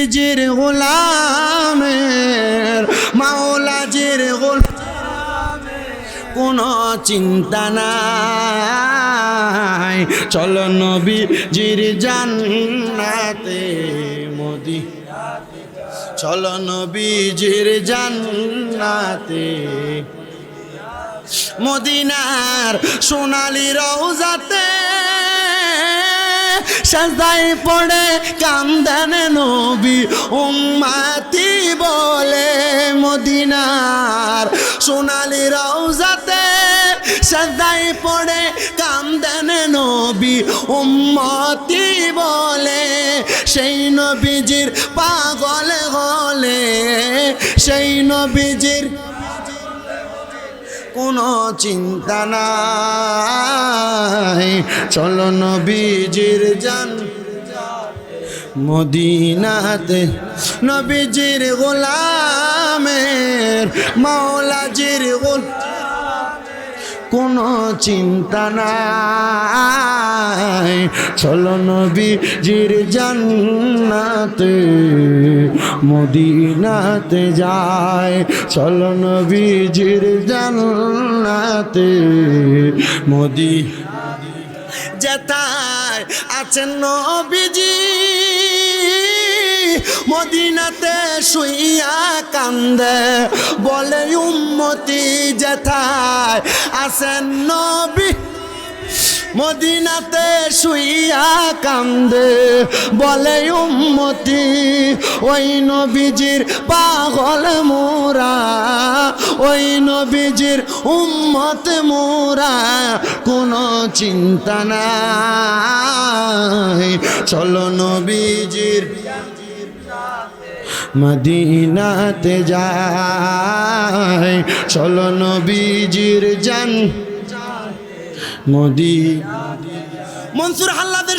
নবীজির গোলামের মাওলাজির কোনো চিন্তা নাই। চলো নবীজির জান্নাতে চলো নবীজির জান্নাতে মদিনার সোনালি রওজাতে সাজদায় পড়ে কান্দেন নবী উম্মতি বলে। মদিনার সোনালি রওজাতে সাজদায় পড়ে কান্দেন নবী উম্মতি বলে। সেই নবীজির পাগল হলে সেই নবীজির কোনো চিন্তা নাই। চলো নবীজির মদিনাতে নবীজির গোলামের মাওলাজির কোনো চিন্তা নাই। চলো নবীজির জান্নাতে মদিনাতে যায়। চলো নবীজির জান্নাতে যেথায় আছেন নবীজি মদিনাতে শুইয়া কান্দে বলে উম্মতি। যেথায় আছেন নবী মদিনাতে শুইয়া কান্দে বলে উম্মতি। ওই নবীজির পাগল মোরা ওই নবীজির উম্মত মোরা কোনো চিন্তা নাই। চলো নবীজির মদিনাতে যায়। চলো নবীজির মনসুর হাল্লাদের